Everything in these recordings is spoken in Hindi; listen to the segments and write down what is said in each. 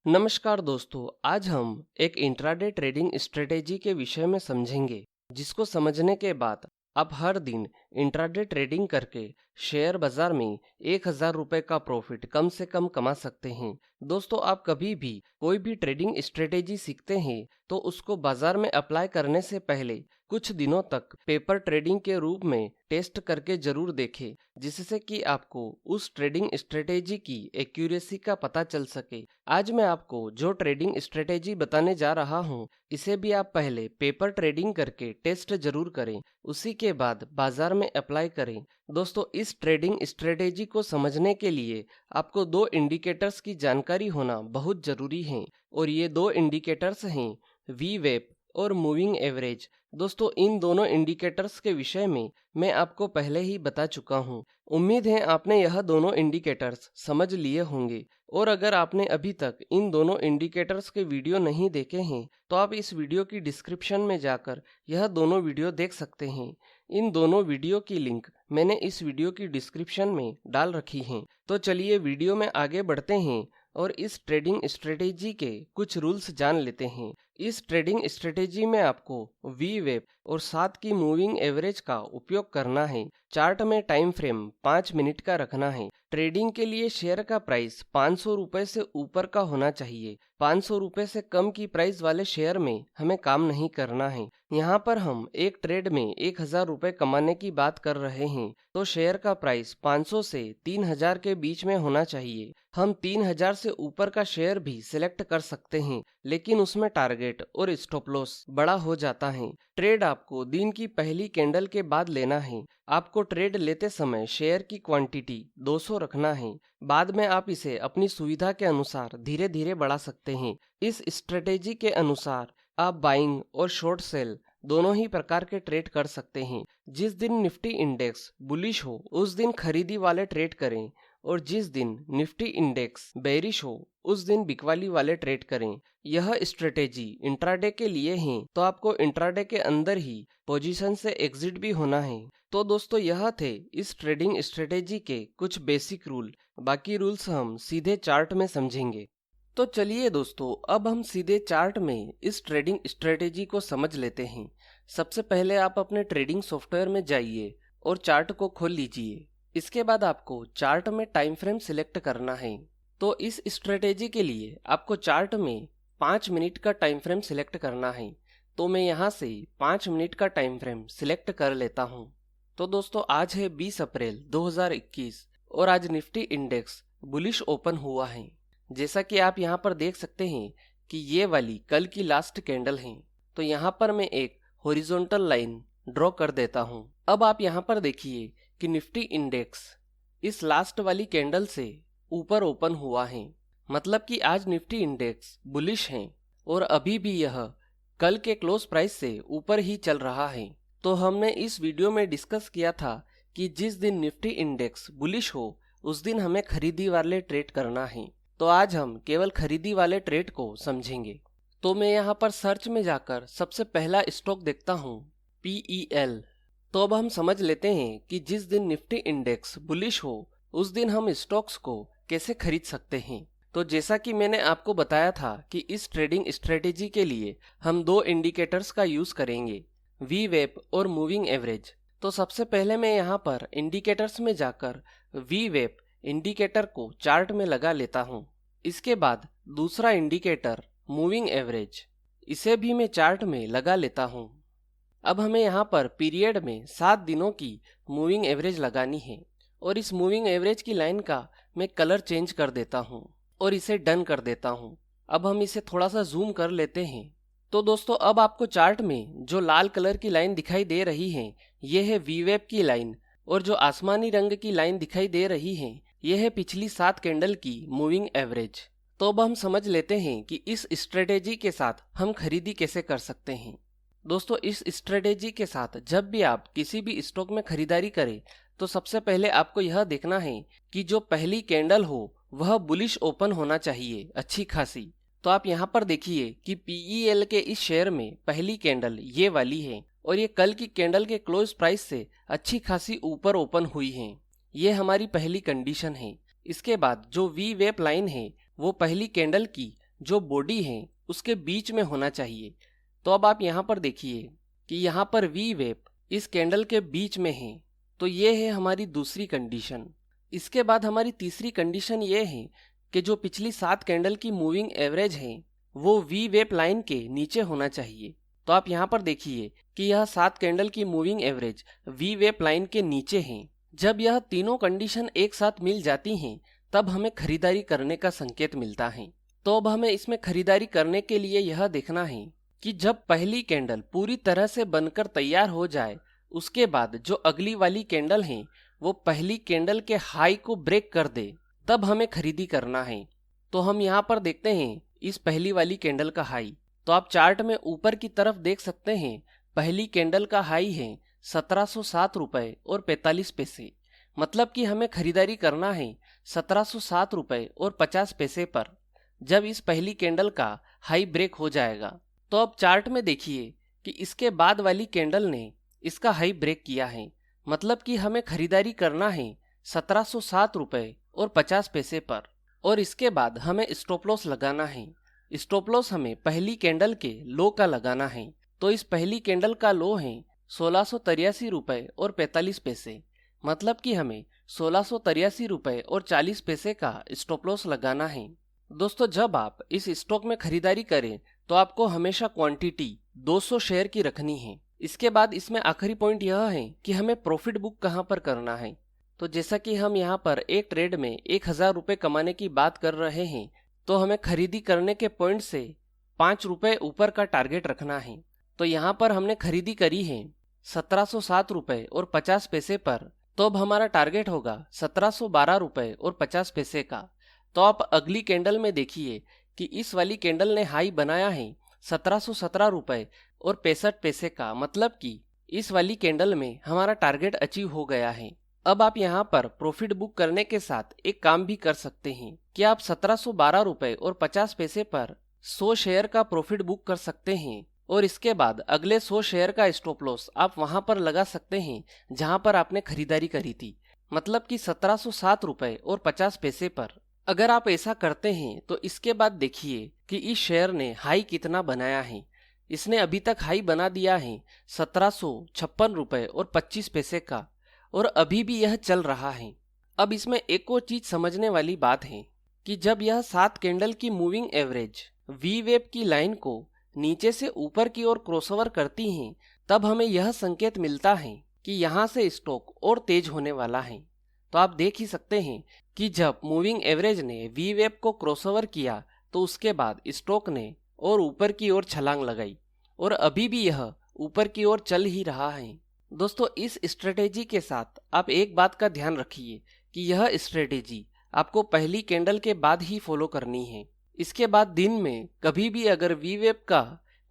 नमस्कार दोस्तों, आज हम एक इंट्राडे ट्रेडिंग स्ट्रेटेजी के विषय में समझेंगे, जिसको समझने के बाद आप हर दिन इंट्राडे ट्रेडिंग करके शेयर बाजार में 1,000 रुपए का प्रॉफिट कम से कम कमा सकते हैं। दोस्तों, आप कभी भी कोई भी ट्रेडिंग स्ट्रेटेजी सीखते हैं तो उसको बाजार में अप्लाई करने से पहले कुछ दिनों तक पेपर ट्रेडिंग के रूप में टेस्ट करके जरूर देखें, जिससे कि आपको उस ट्रेडिंग स्ट्रेटेजी की एक्यूरेसी का पता चल सके। आज मैं आपको जो ट्रेडिंग स्ट्रेटेजी बताने जा रहा हूँ, इसे भी आप पहले पेपर ट्रेडिंग करके टेस्ट जरूर करें, उसी के बाद बाजार में अप्लाई करें। दोस्तों, इस ट्रेडिंग स्ट्रेटेजी को समझने के लिए आपको दो इंडिकेटर्स की जानकारी होना बहुत जरूरी है, और ये दो इंडिकेटर्स हैं वी वेब और मूविंग एवरेज। दोस्तों, इन दोनों इंडिकेटर्स के विषय में मैं आपको पहले ही बता चुका हूँ। उम्मीद है आपने यह दोनों इंडिकेटर्स समझ लिए होंगे, और अगर आपने अभी तक इन दोनों इंडिकेटर्स के वीडियो नहीं देखे हैं तो आप इस वीडियो की डिस्क्रिप्शन में जाकर यह दोनों वीडियो देख सकते हैं। इन दोनों वीडियो की लिंक मैंने इस वीडियो की डिस्क्रिप्शन में डाल रखी है। तो चलिए वीडियो में आगे बढ़ते हैं और इस ट्रेडिंग स्ट्रेटेजी के कुछ रूल्स जान लेते हैं। इस ट्रेडिंग स्ट्रेटेजी में आपको वी वेब और साथ की मूविंग एवरेज का उपयोग करना है। चार्ट में टाइम फ्रेम 5 मिनट का रखना है। ट्रेडिंग के लिए शेयर का प्राइस 500 रुपए से ऊपर का होना चाहिए। 500 रुपए से कम की प्राइस वाले शेयर में हमें काम नहीं करना है। यहाँ पर हम एक ट्रेड में 1,000 रुपए कमाने की बात कर रहे हैं, तो शेयर का प्राइस 500 से 3,000 के बीच में होना चाहिए। हम 3,000 से ऊपर का शेयर भी सिलेक्ट कर सकते हैं, लेकिन उसमें टारगेट और स्टॉप लॉस बड़ा हो जाता है। ट्रेड आपको दिन की पहली कैंडल के बाद लेना है। आपको ट्रेड लेते समय शेयर की क्वांटिटी 200 रखना है। बाद में आप इसे अपनी सुविधा के अनुसार धीरे धीरे बढ़ा सकते हैं। इस स्ट्रेटेजी के अनुसार आप बाइंग और शॉर्ट सेल दोनों ही प्रकार के ट्रेड कर सकते हैं। जिस दिन निफ्टी इंडेक्स बुलिश हो उस दिन खरीदी वाले ट्रेड करें, और जिस दिन निफ्टी इंडेक्स बेरिश हो उस दिन बिकवाली वाले ट्रेड करें। यह स्ट्रेटेजी इंट्राडे के लिए है, तो आपको इंट्राडे के अंदर ही पोजीशन से एग्जिट भी होना है। तो दोस्तों, यह थे इस ट्रेडिंग स्ट्रेटेजी के कुछ बेसिक रूल। बाकी रूल्स हम सीधे चार्ट में समझेंगे। तो चलिए दोस्तों, अब हम सीधे चार्ट में इस ट्रेडिंग स्ट्रेटेजी को समझ लेते हैं। सबसे पहले आप अपने ट्रेडिंग सॉफ्टवेयर में जाइए और चार्ट को खोल लीजिए। इसके बाद आपको चार्ट में टाइम फ्रेम सिलेक्ट करना है। तो इस स्ट्रेटेजी के लिए आपको चार्ट में 5 मिनट का टाइम फ्रेम सिलेक्ट करना है। तो मैं यहाँ से 5 मिनट का टाइम फ्रेम सिलेक्ट कर लेता हूँ। तो दोस्तों, आज है 20 अप्रैल 2021 और आज निफ्टी इंडेक्स बुलिश ओपन हुआ है। जैसा कि आप यहाँ पर देख सकते हैं कि ये वाली कल की लास्ट कैंडल है। तो यहाँ पर मैं एक हॉरिजॉन्टल लाइन ड्रॉ कर देता हूँ। अब आप यहाँ पर देखिए कि निफ्टी इंडेक्स इस लास्ट वाली कैंडल से ऊपर ओपन हुआ है, मतलब कि आज निफ्टी इंडेक्स बुलिश है और अभी भी यह कल के क्लोज प्राइस से ऊपर ही चल रहा है। तो हमने इस वीडियो में डिस्कस किया था कि जिस दिन निफ्टी इंडेक्स बुलिश हो उस दिन हमें खरीदी वाले ट्रेड करना है। तो आज हम केवल खरीदी वाले ट्रेड को समझेंगे। तो मैं यहाँ पर सर्च में जाकर सबसे पहला स्टॉक देखता हूँ, PEL। तो अब हम समझ लेते हैं कि जिस दिन निफ्टी इंडेक्स बुलिश हो उस दिन हम स्टॉक्स को कैसे खरीद सकते हैं। तो जैसा कि मैंने आपको बताया था कि इस ट्रेडिंग स्ट्रेटेजी के लिए हम दो इंडिकेटर्स का यूज करेंगे, वी वेब और मूविंग एवरेज। तो सबसे पहले मैं यहाँ पर इंडिकेटर्स में जाकर वी वेब इंडिकेटर को चार्ट में लगा लेता हूँ। इसके बाद दूसरा इंडिकेटर मूविंग एवरेज, इसे भी मैं चार्ट में लगा लेता हूँ। अब हमें यहाँ पर पीरियड में 7 दिनों की मूविंग एवरेज लगानी है, और इस मूविंग एवरेज की लाइन का मैं कलर चेंज कर देता हूँ और इसे डन कर देता हूँ। अब हम इसे थोड़ा सा जूम कर लेते हैं। तो दोस्तों, अब आपको चार्ट में जो लाल कलर की लाइन दिखाई दे रही है ये है वी वेब की लाइन, और जो आसमानी रंग की लाइन दिखाई दे रही है यह है पिछली 7 कैंडल की मूविंग एवरेज। तो अब हम समझ लेते हैं कि इस स्ट्रेटेजी के साथ हम खरीदी कैसे कर सकते हैं। दोस्तों, इस स्ट्रेटेजी के साथ जब भी आप किसी भी स्टॉक में खरीदारी करें तो सबसे पहले आपको यह देखना है कि जो पहली कैंडल हो वह बुलिश ओपन होना चाहिए अच्छी खासी। तो आप यहाँ पर देखिए कि PEL के इस शेयर में पहली कैंडल ये वाली है, और ये कल की कैंडल के क्लोज प्राइस से अच्छी खासी ऊपर ओपन हुई है। ये हमारी पहली कंडीशन है। इसके बाद जो वी वेब लाइन है वो पहली कैंडल की जो बॉडी है उसके बीच में होना चाहिए। तो अब आप यहाँ पर देखिए कि यहाँ पर वी वेप इस कैंडल के बीच में है। तो ये है हमारी दूसरी कंडीशन। इसके बाद हमारी तीसरी कंडीशन ये है कि जो पिछली 7 कैंडल की मूविंग एवरेज है वो वी वेप लाइन के नीचे होना चाहिए। तो आप यहाँ पर देखिए कि यह 7 कैंडल की मूविंग एवरेज वी वेप लाइन के नीचे है। जब यह तीनों कंडीशन एक साथ मिल जाती हैं तब हमें खरीदारी करने का संकेत मिलता है। तो अब हमें इसमें खरीदारी करने के लिए यह देखना है कि जब पहली कैंडल पूरी तरह से बनकर तैयार हो जाए उसके बाद जो अगली वाली कैंडल है वो पहली कैंडल के हाई को ब्रेक कर दे, तब हमें खरीदी करना है। तो हम यहाँ पर देखते हैं इस पहली वाली कैंडल का हाई। तो आप चार्ट में ऊपर की तरफ देख सकते हैं पहली कैंडल का हाई है 1707 रुपए और 45 पैसे। मतलब कि हमें खरीदारी करना है 1707 रुपए और 50 पैसे पर जब इस पहली कैंडल का हाई ब्रेक हो जाएगा। तो अब चार्ट में देखिए कि इसके बाद वाली कैंडल ने इसका हाई ब्रेक किया है। मतलब कि हमें खरीदारी करना है 1707 रुपए और 50 पैसे पर, और इसके बाद हमें स्टॉप लॉस लगाना है। स्टॉप लॉस हमें पहली कैंडल के लो का लगाना है। तो इस पहली कैंडल का लो है 1683 रुपए और 45 पैसे। मतलब कि हमें 1683 रुपए और 40 पैसे का स्टॉप लॉस लगाना है। दोस्तों, जब आप इस स्टॉक में खरीदारी करें तो आपको हमेशा क्वांटिटी 200 शेयर की रखनी है। इसके बाद इसमें आखिरी पॉइंट यह है कि हमें प्रॉफिट बुक कहां पर करना है। तो जैसा कि हम यहाँ पर एक ट्रेड में 1000 रुपए कमाने की बात कर रहे हैं, तो हमें खरीदी करने के पॉइंट से 5 रुपए ऊपर का टारगेट रखना है। तो यहाँ पर हमने खरीदी करी है 1707 रुपए और 50 पैसे पर। तो अब हमारा टारगेट होगा 1712 रुपए और 50 पैसे का। तो आप अगली कैंडल में देखिए कि इस वाली कैंडल ने हाई बनाया है 1717 रुपए और 65 पैसे का। मतलब कि इस वाली कैंडल में हमारा टारगेट अचीव हो गया है। अब आप यहाँ पर प्रॉफिट बुक करने के साथ एक काम भी कर सकते हैं कि आप 1712 रुपए और 50 पैसे पर 100 शेयर का प्रॉफिट बुक कर सकते हैं, और इसके बाद अगले 100 शेयर का स्टॉप लॉस आप वहां पर लगा सकते हैं जहां पर आपने खरीदारी करी थी। मतलब कि 1707 रुपए और 50 पैसे पर। अगर आप ऐसा करते हैं तो इसके बाद देखिए कि इस शेयर ने हाई कितना बनाया है। इसने अभी तक हाई बना दिया है 1756 रुपए और 25 पैसे का, और अभी भी यह चल रहा है। अब इसमें एक और चीज समझने वाली बात है कि जब यह 7 कैंडल की मूविंग एवरेज वी वेव की लाइन को नीचे से ऊपर की ओर क्रॉसओवर करती हैं, तब हमें यह संकेत मिलता है कि यहाँ से स्टॉक और तेज होने वाला है। तो आप देख ही सकते हैं कि जब मूविंग एवरेज ने वी वेव को क्रॉसओवर किया तो उसके बाद स्टॉक ने और ऊपर की ओर छलांग लगाई, और अभी भी यह ऊपर की ओर चल ही रहा है। दोस्तों, इस स्ट्रेटेजी के साथ आप एक बात का ध्यान रखिए कि यह स्ट्रेटेजी आपको पहली कैंडल के बाद ही फॉलो करनी है। इसके बाद दिन में कभी भी अगर वी वेव का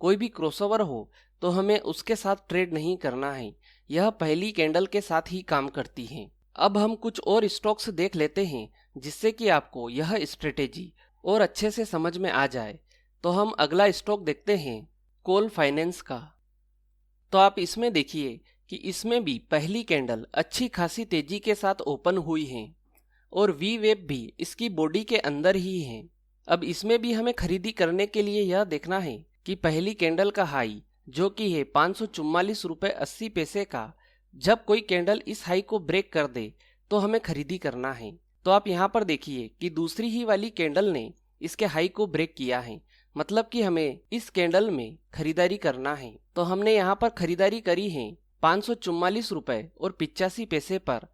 कोई भी क्रॉसओवर हो तो हमें उसके साथ ट्रेड नहीं करना है। यह पहली कैंडल के साथ ही काम करती है। अब हम कुछ और स्टॉक्स देख लेते हैं जिससे कि आपको यह स्ट्रेटेजी और अच्छे से समझ में आ जाए। तो हम अगला स्टॉक देखते हैं कोल फाइनेंस का। तो आप इसमें देखिए कि इसमें भी पहली कैंडल अच्छी खासी तेजी के साथ ओपन हुई है और वी वेव भी इसकी बॉडी के अंदर ही है। अब इसमें भी हमें खरीदी करने के लिए यह देखना है कि पहली कैंडल का हाई जो कि है 544 रुपए 80 पैसे का, जब कोई कैंडल इस हाई को ब्रेक कर दे तो हमें खरीदी करना है। तो आप यहाँ पर देखिए कि दूसरी ही वाली कैंडल ने इसके हाई को ब्रेक किया है। मतलब कि हमें इस कैंडल में खरीदारी करना है। तो हमने यहाँ पर खरीदारी करी है 544 रुपए और 85 पैसे पर।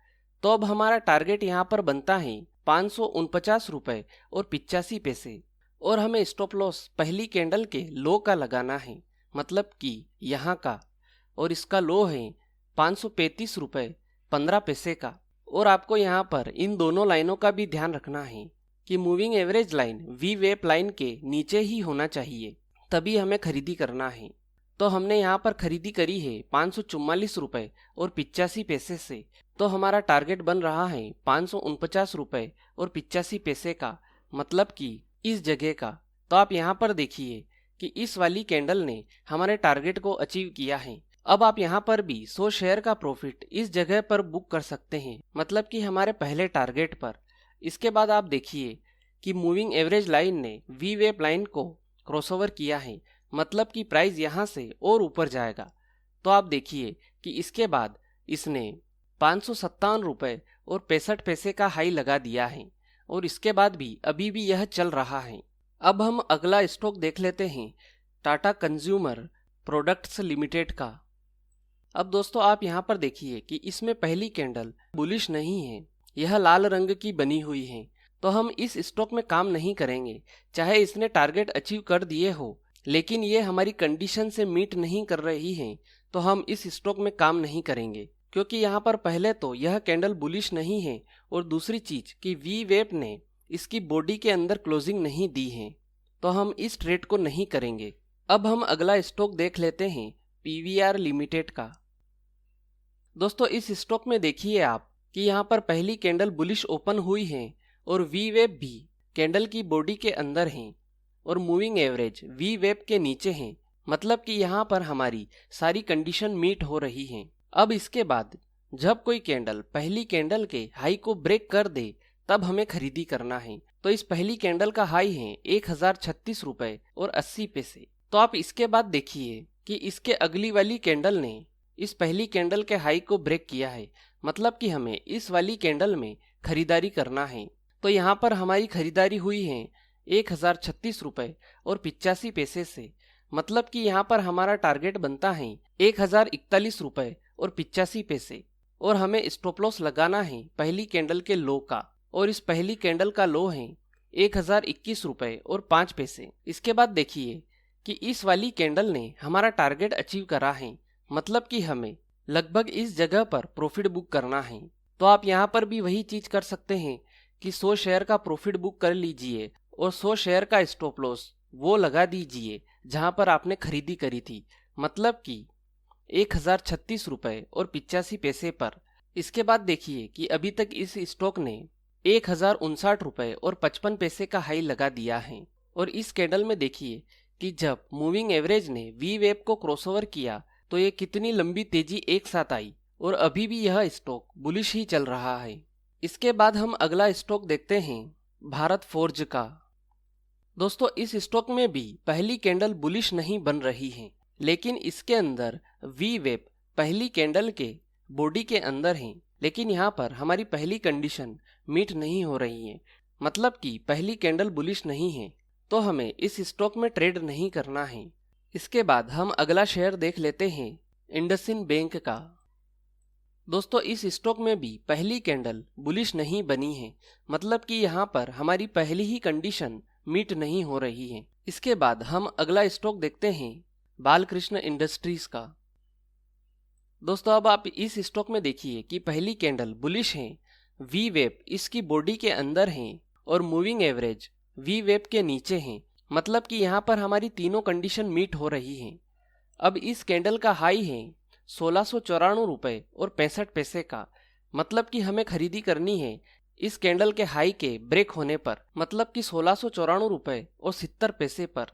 तो अब हमारा टारगेट यहाँ पर बनता है 549 रुपए और 85 पैसे, और हमें स्टॉप लॉस पहली कैंडल के लो का लगाना है। मतलब कि यहाँ का, और इसका लो है 535 रुपए 15 पैसे का। और आपको यहाँ पर इन दोनों लाइनों का भी ध्यान रखना है कि moving average line v wave line के नीचे ही होना चाहिए, तभी हमें खरीदी करना है। तो हमने यहाँ पर खरीदी करी है 544 रुपए और 85 पैसे से। तो हमारा टारगेट बन रहा है 549 रुपए और 85 पैसे का, मतलब कि इस जगह का। तो आप यहाँ पर देखिए कि इस वाली कैंडल ने हमारे टारगेट को अचीव किया है। अब आप यहाँ पर भी 100 शेयर का प्रॉफिट इस जगह पर बुक कर सकते हैं, मतलब कि हमारे पहले टारगेट पर। इसके बाद आप देखिए कि मूविंग एवरेज लाइन ने वी वेप लाइन को क्रॉसओवर किया है, मतलब कि प्राइस यहाँ से और ऊपर जाएगा। तो आप देखिए कि इसके बाद इसने 557 रुपये और 65 पैसे का हाई लगा दिया है और इसके बाद भी अभी भी यह चल रहा है। अब हम अगला स्टॉक देख लेते हैं टाटा कंज्यूमर प्रोडक्ट्स लिमिटेड का। अब दोस्तों आप यहाँ पर देखिए कि इसमें पहली कैंडल बुलिश नहीं है, यह लाल रंग की बनी हुई है। तो हम इस स्टॉक में काम नहीं करेंगे, चाहे इसने टारगेट अचीव कर दिए हो, लेकिन ये हमारी कंडीशन से मीट नहीं कर रही है, तो हम इस स्टॉक में काम नहीं करेंगे। क्योंकि यहाँ पर पहले तो यह कैंडल बुलिश नहीं है और दूसरी चीज कि वी वेप ने इसकी बॉडी के अंदर क्लोजिंग नहीं दी है, तो हम इस ट्रेड को नहीं करेंगे। अब हम अगला स्टॉक देख लेते हैं पीवीआर लिमिटेड का। दोस्तों इस स्टॉक में देखिए आप कि यहाँ पर पहली कैंडल बुलिश ओपन हुई है और वी वेप भी कैंडल की बॉडी के अंदर है और मूविंग एवरेज वी वेप के नीचे है, मतलब कि यहाँ पर हमारी सारी कंडीशन मीट हो रही है। अब इसके बाद जब कोई कैंडल पहली कैंडल के हाई को ब्रेक कर दे तब हमें खरीदी करना है। तो इस पहली कैंडल का हाई है 1036 रुपये और 80 पैसे। तो आप इसके बाद देखिए कि इसके अगली वाली कैंडल ने इस पहली कैंडल के हाई को ब्रेक किया है, मतलब कि हमें इस वाली कैंडल में खरीदारी करना है। तो यहाँ पर हमारी खरीदारी हुई है 1036 रुपये और 85 पैसे से, मतलब कि यहाँ पर हमारा टारगेट बनता है 1041 रुपये और 85 पैसे और हमें स्टॉप लॉस लगाना है पहली कैंडल के लो का, और इस पहली कैंडल का लो है 1021 रुपये और 5 पैसे। इसके बाद देखिए कि इस वाली कैंडल ने हमारा टारगेट अचीव करा है, मतलब कि हमें लगभग इस जगह पर प्रॉफिट बुक करना है। तो आप यहाँ पर भी वही चीज कर सकते हैं कि 100 शेयर का प्रॉफिट बुक कर लीजिए और 100 शेयर का स्टॉप लॉस वो लगा दीजिए जहां पर आपने खरीदी करी थी, मतलब कि 1036 रुपये और 85 पैसे पर। इसके बाद देखिए कि अभी तक इस स्टॉक ने 1059 रुपये और 55 पैसे का हाई लगा दिया है और इस कैंडल में देखिए कि जब मूविंग एवरेज ने वी वेप को क्रॉसओवर किया तो ये कितनी लंबी तेजी एक साथ आई और अभी भी यह स्टॉक बुलिश ही चल रहा है। इसके बाद हम अगला स्टॉक देखते हैं भारत फोर्ज का। दोस्तों इस स्टॉक में भी पहली कैंडल बुलिश नहीं बन रही है, लेकिन इसके अंदर वी वेप पहली कैंडल के बॉडी के अंदर है, लेकिन यहाँ पर हमारी पहली कंडीशन मीट नहीं हो रही है, मतलब कि पहली कैंडल बुलिश नहीं है, तो हमें इस स्टॉक में ट्रेड नहीं करना है। इसके बाद हम अगला शेयर देख लेते हैं इंडसइंड बैंक का। दोस्तों इस स्टॉक में भी पहली कैंडल बुलिश नहीं बनी है, मतलब कि यहाँ पर हमारी पहली ही कंडीशन मीट नहीं हो रही है। इसके बाद हम अगला स्टॉक देखते हैं बालकृष्ण इंडस्ट्रीज का। दोस्तों अब आप इस स्टॉक में देखिए कि पहली कैंडल बुलिश है, वी वेप इसकी बॉडी के अंदर है और मूविंग एवरेज वी वेप के नीचे है, मतलब कि यहाँ पर हमारी तीनों कंडीशन मीट हो रही हैं। अब इस कैंडल का हाई है 1694 रुपये और 65 पैसे का, मतलब कि हमें खरीदी करनी है इस कैंडल के हाई के ब्रेक होने पर, मतलब कि 1694 रुपये और 70 पैसे पर।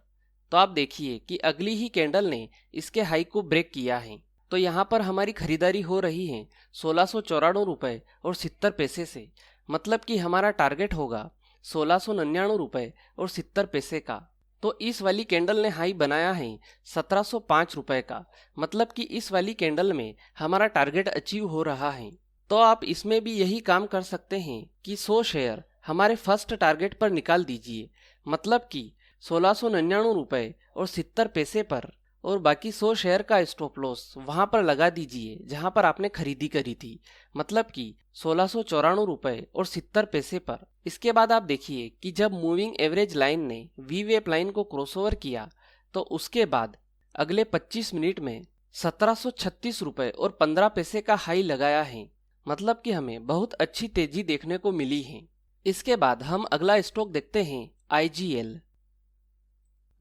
तो आप देखिए कि अगली ही कैंडल ने इसके हाई को ब्रेक किया है, तो यहाँ पर हमारी खरीदारी हो रही है 1694 रुपये और 70 पैसे से, मतलब कि हमारा टारगेट होगा 1699 रुपये और 70 पैसे का। तो इस वाली कैंडल ने हाई बनाया है 1705 रुपये का, मतलब कि इस वाली कैंडल में हमारा टारगेट अचीव हो रहा है। तो आप इसमें भी यही काम कर सकते हैं कि 100 शेयर हमारे फर्स्ट टारगेट पर निकाल दीजिए, मतलब कि 1699 रुपये और 70 पैसे पर, और बाकी 100 शेयर का स्टॉप लॉस वहां पर लगा दीजिए जहां पर आपने खरीदी करी थी, मतलब कि 1694 रुपये और 70 पैसे पर। इसके बाद आप देखिए कि जब मूविंग एवरेज लाइन ने वी वेप लाइन को क्रॉसओवर किया तो उसके बाद अगले 25 मिनट में 1736 रुपये और 15 पैसे का हाई लगाया है, मतलब कि हमें बहुत अच्छी तेजी देखने को मिली है। इसके बाद हम अगला स्टॉक देखते हैं आईजीएल।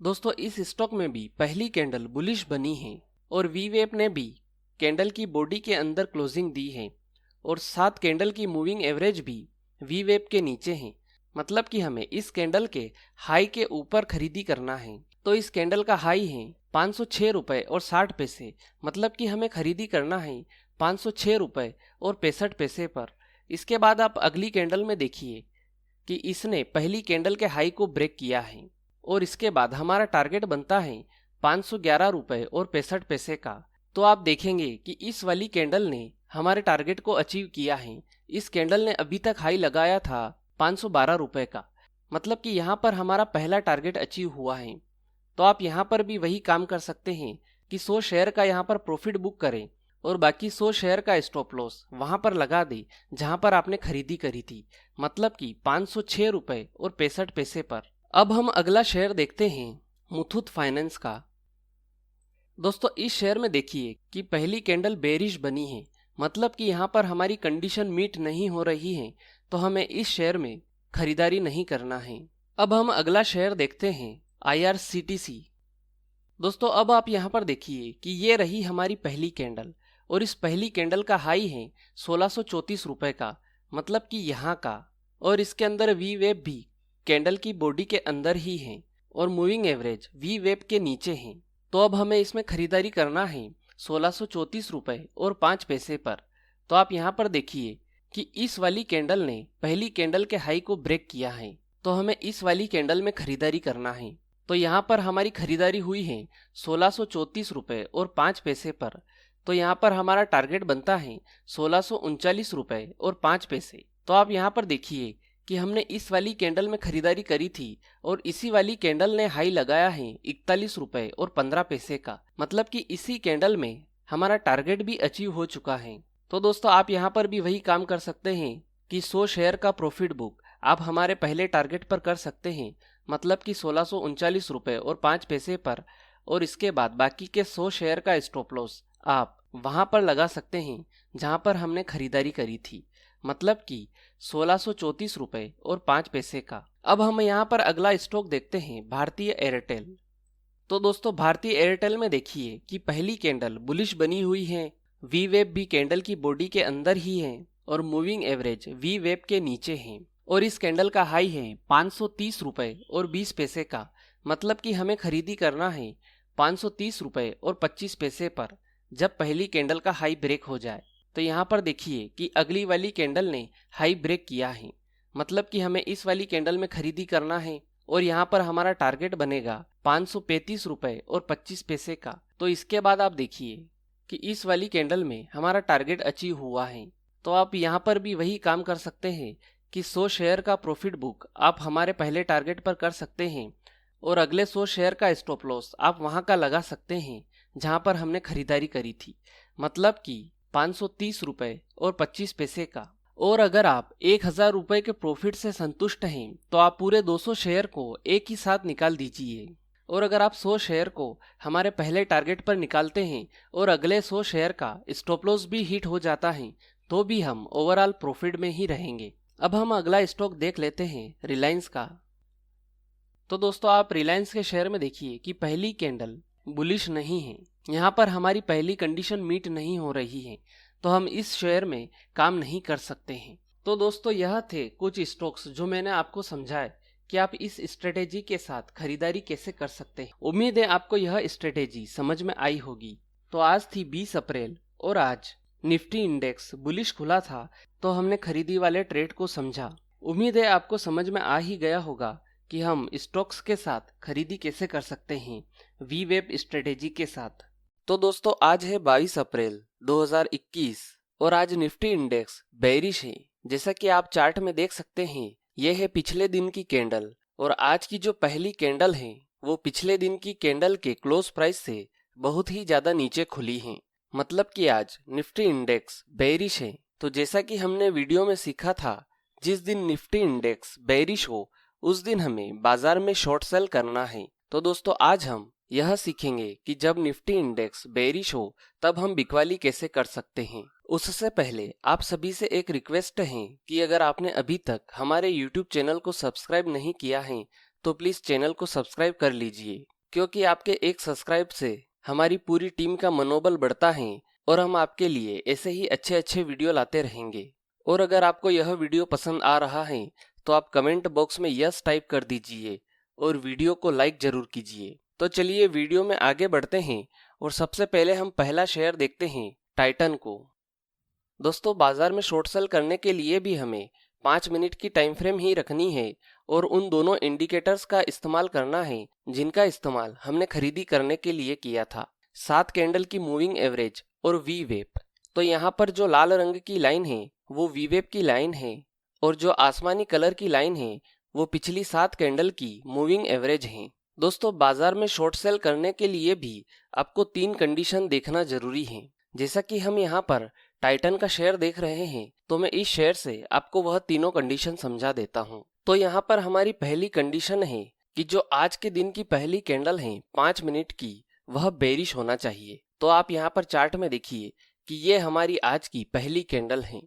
दोस्तों इस स्टॉक में भी पहली कैंडल बुलिश बनी है और वी वेप ने भी कैंडल की बॉडी के अंदर क्लोजिंग दी है और साथ कैंडल की मूविंग एवरेज भी वी वेप के नीचे है, मतलब कि हमें इस कैंडल के हाई के ऊपर खरीदी करना है। तो इस कैंडल का हाई है 506 रुपये और 60 पैसे, मतलब कि हमें खरीदी करना है 506 रुपये और 65 पैसे पर। इसके बाद आप अगली कैंडल में देखिए कि इसने पहली कैंडल के हाई को ब्रेक किया है और इसके बाद हमारा टारगेट बनता है 511 रुपए और 65 पैसे का। तो आप देखेंगे कि इस वाली कैंडल ने हमारे टारगेट को अचीव किया है। इस कैंडल ने अभी तक हाई लगाया था 512 रुपए का, मतलब कि यहाँ पर हमारा पहला टारगेट अचीव हुआ है। तो आप यहाँ पर भी वही काम कर सकते हैं कि 100 शेयर का यहाँ पर प्रॉफिट बुक करें और बाकी 100 शेयर का स्टॉप लॉस वहां पर लगा दे जहां पर आपने खरीदी करी थी, मतलब कि 506 रुपए और 65 पैसे पर। अब हम अगला शेयर देखते हैं मुथूट फाइनेंस का। दोस्तों इस शेयर में देखिए कि पहली कैंडल बेरिश बनी है, मतलब कि यहाँ पर हमारी कंडीशन मीट नहीं हो रही है, तो हमें इस शेयर में खरीदारी नहीं करना है। अब हम अगला शेयर देखते हैं IRCTC। दोस्तों अब आप यहाँ पर देखिए कि ये रही हमारी पहली कैंडल और इस पहली कैंडल का हाई है 1634 रुपए का, मतलब कि यहाँ का, और इसके अंदर वी वेब भी कैंडल की बॉडी के अंदर ही है और मूविंग एवरेज वी वेब के नीचे है। तो अब हमें इसमें खरीदारी करना है 1634 रुपए और 5 पैसे पर। तो आप यहाँ पर देखिए कि इस वाली कैंडल ने पहली कैंडल के हाई को ब्रेक किया है, तो हमें इस वाली कैंडल में खरीदारी करना है। तो यहाँ पर हमारी खरीदारी हुई है 1634 रुपए और 5 पैसे पर। तो यहाँ पर हमारा टारगेट बनता है 1639 रुपए और 5 पैसे। तो आप यहाँ पर देखिए कि हमने इस वाली कैंडल में खरीदारी करी थी और इसी वाली कैंडल ने हाई लगाया है 41 रुपए और 15 पैसे का, मतलब कि इसी कैंडल में हमारा टारगेट भी अचीव हो चुका है। तो दोस्तों आप यहाँ पर भी वही काम कर सकते हैं कि 100 शेयर का प्रॉफिट बुक आप हमारे पहले टारगेट पर कर सकते हैं, मतलब कि 1639 रुपए और 5 पैसे पर, और इसके बाद बाकी के 100 शेयर का स्टॉप लॉस आप वहां पर लगा सकते हैं जहां पर हमने खरीदारी करी थी, मतलब कि 1634 रुपए और 5 पैसे का। अब हम यहाँ पर अगला स्टॉक देखते हैं भारतीय एयरटेल। तो दोस्तों भारतीय एयरटेल में देखिए कि पहली कैंडल बुलिश बनी हुई है, वी वेब भी कैंडल की बॉडी के अंदर ही है और मूविंग एवरेज वी वेब के नीचे है, और इस कैंडल का हाई है 530 रुपए और 20 पैसे का, मतलब कि हमें खरीदी करना है 530 रुपए और 25 पैसे पर जब पहली कैंडल का हाई ब्रेक हो जाए। तो यहाँ पर देखिए कि अगली वाली कैंडल ने हाई ब्रेक किया है, मतलब कि हमें इस वाली कैंडल में खरीदी करना है और यहाँ पर हमारा टारगेट बनेगा 535 रुपए और 25 पैसे का। तो इसके बाद आप देखिए कि इस वाली कैंडल में हमारा टारगेट अचीव हुआ है। तो आप यहाँ पर भी वही काम कर सकते हैं कि 100 शेयर का प्रॉफिट बुक आप हमारे पहले टारगेट पर कर सकते हैं और अगले 100 शेयर का स्टॉप लॉस आप वहां का लगा सकते हैं जहां पर हमने खरीदारी करी थी, मतलब कि 530 रुपए और 25 पैसे का। और अगर आप 1000 रुपए के प्रॉफिट से संतुष्ट हैं तो आप पूरे 200 शेयर को एक ही साथ निकाल दीजिए, और अगर आप 100 शेयर को हमारे पहले टारगेट पर निकालते हैं और अगले 100 शेयर का स्टॉप लॉस भी हिट हो जाता है तो भी हम ओवरऑल प्रॉफिट में ही रहेंगे। अब हम अगला स्टॉक देख लेते हैं रिलायंस का। तो दोस्तों आप रिलायंस के शेयर में देखिए कि पहली कैंडल बुलिश नहीं है, यहाँ पर हमारी पहली कंडीशन मीट नहीं हो रही है, तो हम इस शेयर में काम नहीं कर सकते हैं। तो दोस्तों यह थे कुछ स्टॉक्स जो मैंने आपको समझाए कि आप इस स्ट्रेटेजी के साथ खरीदारी कैसे कर सकते हैं। उम्मीद है आपको यह स्ट्रेटेजी समझ में आई होगी। तो आज थी 20 अप्रैल और आज निफ्टी इंडेक्स बुलिश खुला था, तो हमने खरीदी वाले ट्रेड को समझा। उम्मीद है आपको समझ में आ ही गया होगा कि हम स्टॉक्स के साथ खरीदी कैसे कर सकते हैं वी वेब स्ट्रेटेजी के साथ। तो दोस्तों आज है 22 अप्रैल 2021 और आज निफ्टी इंडेक्स बेरिश है। जैसा कि आप चार्ट में देख सकते हैं यह है पिछले दिन की कैंडल, और आज की जो पहली कैंडल है वो पिछले दिन की कैंडल के क्लोज प्राइस से बहुत ही ज्यादा नीचे खुली है, मतलब कि आज निफ्टी इंडेक्स बेरिश है। तो जैसा कि हमने वीडियो में सीखा था, जिस दिन निफ्टी इंडेक्स बेरिश हो उस दिन हमें बाजार में शॉर्ट सेल करना है। तो दोस्तों आज हम यह सीखेंगे कि जब निफ्टी इंडेक्स बेरिश हो तब हम बिकवाली कैसे कर सकते हैं। उससे पहले आप सभी से एक रिक्वेस्ट है कि अगर आपने अभी तक हमारे YouTube चैनल को सब्सक्राइब नहीं किया है तो प्लीज चैनल को सब्सक्राइब कर लीजिए, क्योंकि आपके एक सब्सक्राइब से हमारी पूरी टीम का मनोबल बढ़ता है और हम आपके लिए ऐसे ही अच्छे अच्छे वीडियो लाते रहेंगे। और अगर आपको यह वीडियो पसंद आ रहा है तो आप कमेंट बॉक्स में यस टाइप कर दीजिए और वीडियो को लाइक जरूर कीजिए। तो चलिए वीडियो में आगे बढ़ते हैं और सबसे पहले हम पहला शेयर देखते हैं टाइटन को। दोस्तों बाजार में शॉर्ट सेल करने के लिए भी हमें 5 मिनट की टाइम फ्रेम ही रखनी है और उन दोनों इंडिकेटर्स का इस्तेमाल करना है जिनका इस्तेमाल हमने खरीदी करने के लिए किया था, 7 कैंडल की मूविंग एवरेज और वी वेप। तो यहाँ पर जो लाल रंग की लाइन है वो वी वेप की लाइन है और जो आसमानी कलर की लाइन है वो पिछली 7 कैंडल की मूविंग एवरेज है। दोस्तों, बाजार में शॉर्ट सेल करने के लिए भी आपको 3 कंडीशन देखना जरूरी है। जैसा कि हम यहाँ पर टाइटन का शेयर देख रहे हैं, तो मैं इस शेयर से आपको वह तीनों कंडीशन समझा देता हूँ। तो यहाँ पर हमारी पहली कंडीशन है कि जो आज के दिन की पहली कैंडल है 5 मिनट की, वह बेरिश होना चाहिए। तो आप यहाँ पर चार्ट में देखिए कि ये हमारी आज की पहली कैंडल है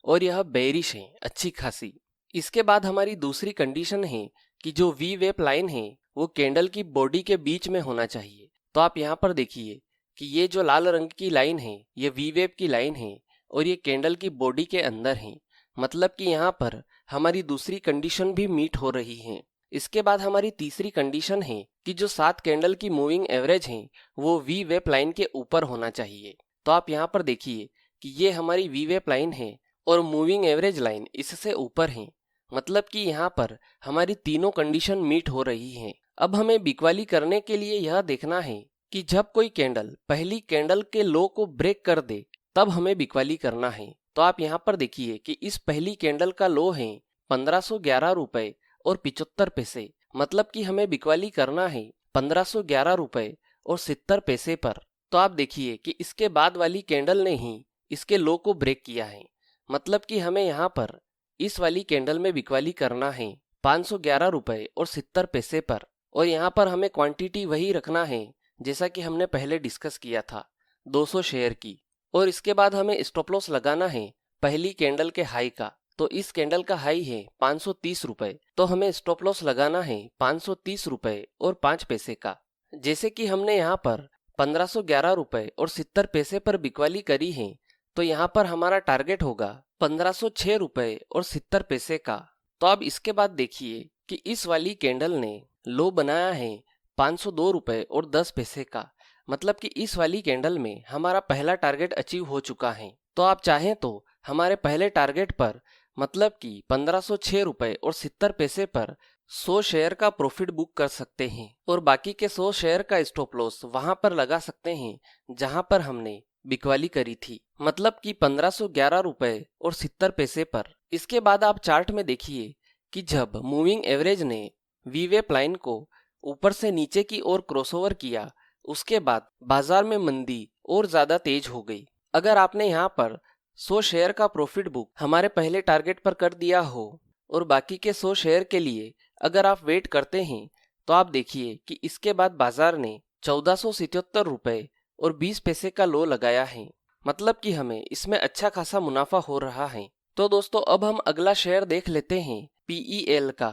और यह बेरिश है अच्छी खासी। इसके बाद हमारी दूसरी कंडीशन है कि जो वी वेप लाइन है वो कैंडल की बॉडी के बीच में होना चाहिए। तो आप यहाँ पर देखिए कि ये जो लाल रंग की लाइन है ये वी वेप की लाइन है और ये कैंडल की बॉडी के अंदर है, मतलब कि यहाँ पर हमारी दूसरी कंडीशन भी मीट हो रही है। इसके बाद हमारी तीसरी कंडीशन है कि जो 7 कैंडल की मूविंग एवरेज है वो वी वेप लाइन के ऊपर होना चाहिए। तो आप यहाँ पर देखिए कि ये हमारी वी वेप लाइन है और मूविंग एवरेज लाइन इससे ऊपर है, मतलब कि यहाँ पर हमारी तीनों कंडीशन मीट हो रही हैं। अब हमें बिकवाली करने के लिए यह देखना है कि जब कोई कैंडल पहली कैंडल के लो को ब्रेक कर दे तब हमें बिकवाली करना है। तो आप यहाँ पर देखिए कि इस पहली कैंडल का लो है 1511 रुपए और 75 पैसे, मतलब कि हमें बिकवाली करना है 1511 रुपए और 70 पैसे पर। तो आप देखिए कि इसके बाद वाली कैंडल ने ही इसके लो को ब्रेक किया है, मतलब कि हमें यहाँ पर इस वाली कैंडल में बिकवाली करना है 511 रुपए और 70 पैसे पर। और यहाँ पर हमें क्वांटिटी वही रखना है जैसा कि हमने पहले डिस्कस किया था, 200 शेयर की। और इसके बाद हमें स्टॉप लॉस लगाना है पहली कैंडल के हाई का। तो इस कैंडल का हाई है 530 रुपए, तो हमें स्टॉप लॉस लगाना है 530 रुपए और 5 पैसे का। जैसे कि हमने यहाँ पर 1511 रुपए और 70 पैसे पर बिकवाली करी है, तो यहाँ पर हमारा टारगेट होगा 1506 रुपए और 70 पैसे का। तो अब इसके बाद देखिए कि इस वाली कैंडल ने लो बनाया है 502 रुपए और 10 पैसे का, मतलब कि इस वाली कैंडल में हमारा पहला टारगेट अचीव हो चुका है। तो आप चाहें तो हमारे पहले टारगेट पर, मतलब कि 1506 रुपए और 70 पैसे पर 100 शेयर का प्रॉफिट बुक कर सकते हैं और बाकी के 100 शेयर का स्टॉप लॉस वहां पर लगा सकते हैं जहां पर हमने बिकवाली करी थी, मतलब कि 1511 रुपए और 70 पैसे पर। इसके बाद आप चार्ट में देखिए कि जब मूविंग एवरेज ने वी वेप लाइन को ऊपर से नीचे की ओर क्रॉसओवर किया, उसके बाद बाजार में मंदी और ज्यादा तेज हो गई। अगर आपने यहाँ पर 100 शेयर का प्रॉफिट बुक हमारे पहले टारगेट पर कर दिया हो और बाकी के 100 शेयर के लिए अगर आप वेट करते हैं, तो आप देखिए कि इसके बाद बाजार ने 1477 रुपए और 20 पैसे का लो लगाया है, मतलब कि हमें इसमें अच्छा खासा मुनाफा हो रहा है। तो दोस्तों, अब हम अगला शेयर देख लेते हैं PEL का।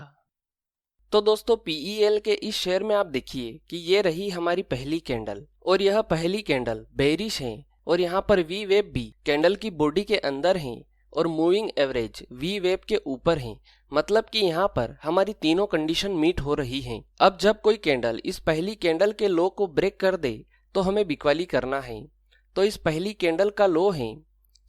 तो दोस्तों, PEL के इस शेयर में आप देखिए कि ये रही हमारी पहली कैंडल और यह पहली कैंडल बेरिश है और यहाँ पर वी वेप भी कैंडल की बॉडी के अंदर है और मूविंग एवरेज वी वेप के ऊपर है, मतलब कि यहाँ पर हमारी तीनों कंडीशन मीट हो रही हैं। अब जब कोई कैंडल इस पहली कैंडल के लो को ब्रेक कर दे तो हमें बिकवाली करना है। तो इस पहली कैंडल का लो है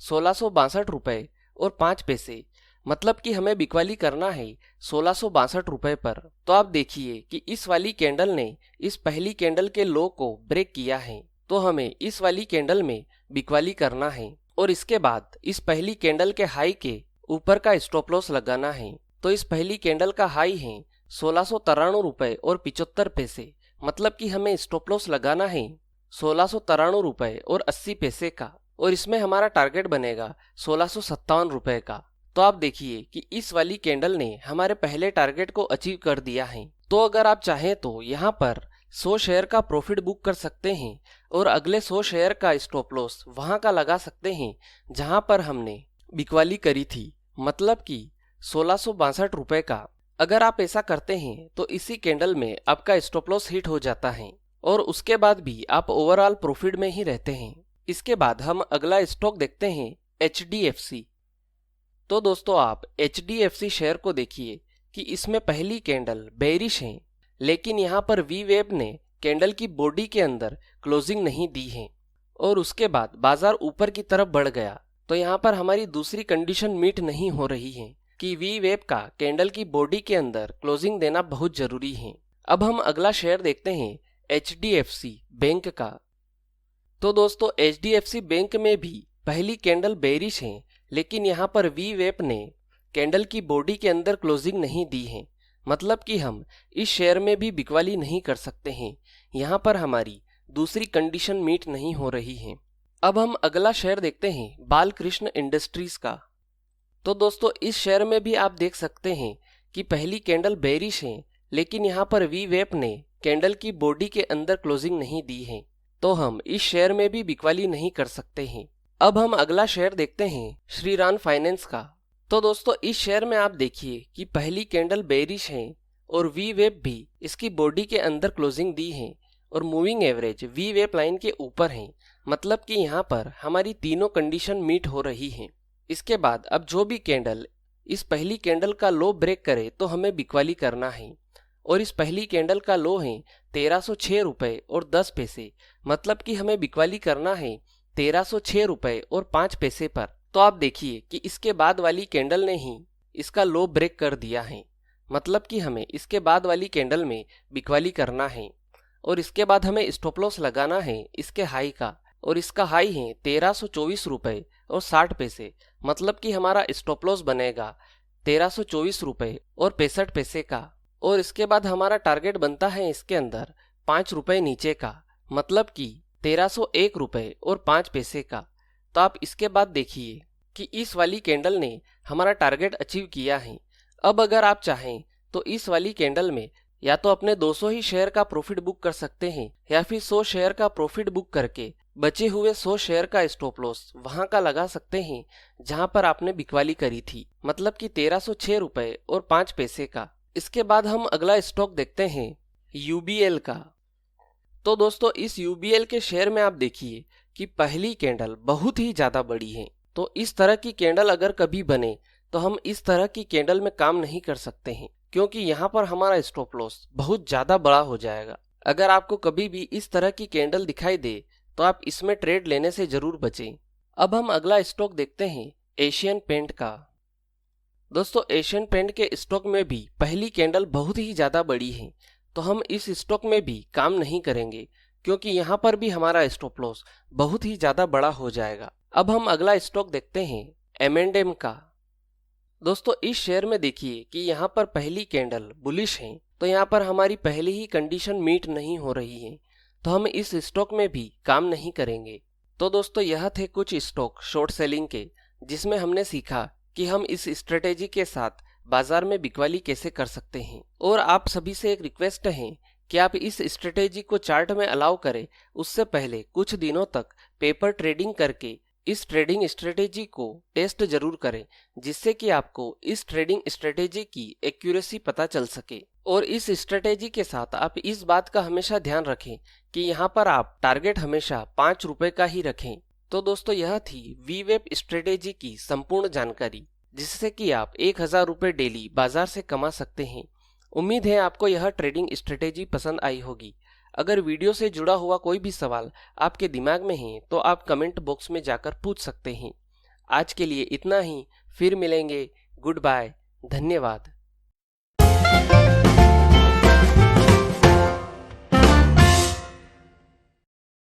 1662 रुपए और 5 पैसे, मतलब कि हमें बिकवाली करना है 1662 रुपए पर। तो आप देखिए कि इस वाली कैंडल ने इस पहली कैंडल के लो को ब्रेक किया है, तो हमें इस वाली कैंडल में बिकवाली करना है और इसके बाद इस पहली कैंडल के हाई के ऊपर का स्टॉप लॉस लगाना है। तो इस पहली कैंडल का हाई है 1693 रुपए और 75 पैसे, मतलब कि हमें स्टॉप लॉस लगाना है 1693 रुपए और 80 पैसे का और इसमें हमारा टारगेट बनेगा 1657 रुपए का। तो आप देखिए कि इस वाली कैंडल ने हमारे पहले टारगेट को अचीव कर दिया है। तो अगर आप चाहें तो यहाँ पर 100 शेयर का प्रॉफिट बुक कर सकते हैं और अगले 100 शेयर का स्टॉप लॉस वहां का लगा सकते हैं जहां पर हमने बिकवाली करी थी, मतलब कि 1662 रुपए का। अगर आप ऐसा करते हैं तो इसी कैंडल में आपका स्टॉप लॉस हिट हो जाता है और उसके बाद भी आप ओवरऑल प्रॉफिट में ही रहते हैं। इसके बाद हम अगला स्टॉक देखते हैं HDFC। तो दोस्तों, आप HDFC शेयर को देखिए कि इसमें पहली कैंडल बेरिश है, लेकिन यहाँ पर वी वेब ने कैंडल की बॉडी के अंदर क्लोजिंग नहीं दी है और उसके बाद बाजार ऊपर की तरफ बढ़ गया। तो यहाँ पर हमारी दूसरी कंडीशन मीट नहीं हो रही है, कि वी वेब का कैंडल की बॉडी के अंदर क्लोजिंग देना बहुत जरूरी है। अब हम अगला शेयर देखते हैं HDFC बैंक का। तो दोस्तों HDFC बैंक में भी पहली कैंडल बेरिश है, लेकिन यहाँ पर वी वेब ने कैंडल की बॉडी के अंदर क्लोजिंग नहीं दी है, मतलब कि हम इस शेयर में भी बिकवाली नहीं कर सकते हैं। यहाँ पर हमारी दूसरी कंडीशन मीट नहीं हो रही है। अब हम अगला शेयर देखते हैं बालकृष्ण इंडस्ट्रीज का। तो दोस्तों इस शेयर में भी आप देख सकते हैं कि पहली कैंडल बेरिश है, लेकिन यहाँ पर वी वेब ने कैंडल की बॉडी के अंदर क्लोजिंग नहीं दी है, तो हम इस शेयर में भी बिकवाली नहीं कर सकते हैं। अब हम अगला शेयर देखते हैं श्रीराम फाइनेंस का। तो दोस्तों इस शेयर में आप देखिए कि पहली कैंडल बेरिश है और वी वेब भी इसकी बॉडी के अंदर क्लोजिंग दी है और moving average v web line के ऊपर है, मतलब कि यहाँ पर हमारी तीनों कंडीशन मीट हो रही हैं। इसके बाद अब जो भी कैंडल इस पहली कैंडल का लो ब्रेक करे तो हमें बिकवाली करना है, और इस पहली कैंडल का लो है 1306 रुपए और 10 पैसे, मतलब कि हमें बिकवाली करना है 1306 रुपए और 5 पैसे पर। तो आप देखिए कि इसके बाद वाली कैंडल ने ही इसका लो ब्रेक कर दिया है, मतलब कि हमें इसके बाद वाली कैंडल में बिकवाली करना है, और इसके बाद हमें स्टॉप लॉस लगाना है इसके हाई का, और इसका हाई है 1324 रुपए और 60 पैसे, मतलब कि हमारा स्टॉप लॉस बनेगा 1324 रुपए और 65 पैसे का, और इसके बाद हमारा टारगेट बनता है इसके अंदर 5 रुपए नीचे का, मतलब कि 1301 रुपए और 5 पैसे का। तो आप इसके बाद देखिए कि इस वाली कैंडल ने हमारा टारगेट अचीव किया है। अब अगर आप चाहें तो इस वाली कैंडल में या तो अपने 200 ही शेयर का प्रॉफिट बुक कर सकते हैं, या फिर 100 शेयर का प्रॉफिट बुक करके बचे हुए 100 शेयर का स्टॉप लॉस वहां का लगा सकते हैं जहां पर आपने बिकवाली करी थी, मतलब कि 1306 रुपए और 5 पैसे का। इसके बाद हम अगला स्टॉक देखते हैं UBL का। तो दोस्तों इस UBL के शेयर में आप देखिए कि पहली कैंडल बहुत ही ज्यादा बड़ी है, तो इस तरह की कैंडल अगर कभी बने तो हम इस तरह की कैंडल में काम नहीं कर सकते हैं, क्योंकि यहाँ पर हमारा स्टॉप लॉस बहुत ज्यादा बड़ा हो जाएगा। अगर आपको कभी भी इस तरह की कैंडल दिखाई दे तो आप इसमें ट्रेड लेने से जरूर बचें। अब हम अगला स्टॉक देखते हैं एशियन पेंट का। दोस्तों एशियन पेंट के स्टॉक में भी पहली कैंडल बहुत ही ज्यादा बड़ी है, तो हम इस स्टॉक में भी काम नहीं करेंगे, क्योंकि यहाँ पर भी हमारा स्टॉप लॉस बहुत ही ज्यादा बड़ा हो जाएगा। अब हम अगला स्टॉक देखते हैं M&M का। दोस्तों इस शेयर में देखिए कि यहाँ पर पहली कैंडल बुलिश है, तो यहाँ पर हमारी पहली ही कंडीशन मीट नहीं हो रही है, तो हम इस स्टॉक में भी काम नहीं करेंगे। तो दोस्तों यह थे कुछ स्टॉक शॉर्ट सेलिंग के, जिसमें हमने सीखा कि हम इस स्ट्रेटेजी के साथ बाजार में बिकवाली कैसे कर सकते हैं। और आप सभी से एक रिक्वेस्ट है कि आप इस स्ट्रेटेजी को चार्ट में अलाउ करें, उससे पहले कुछ दिनों तक पेपर ट्रेडिंग करके इस ट्रेडिंग स्ट्रेटेजी को टेस्ट जरूर करें, जिससे कि आपको इस ट्रेडिंग स्ट्रेटेजी की एक्यूरेसी पता चल सके। और इस स्ट्रेटेजी के साथ आप इस बात का हमेशा ध्यान रखें कि यहाँ पर आप टारगेट हमेशा 5 रुपए का ही रखें। तो दोस्तों यह थी वीवेब स्ट्रेटेजी की संपूर्ण जानकारी, जिससे कि आप 1000 रुपए डेली बाजार से कमा सकते हैं। उम्मीद है आपको यह ट्रेडिंग स्ट्रेटेजी पसंद आई होगी। अगर वीडियो से जुड़ा हुआ कोई भी सवाल आपके दिमाग में है तो आप कमेंट बॉक्स में जाकर पूछ सकते हैं। आज के लिए इतना ही, फिर मिलेंगे। गुड बाय, धन्यवाद।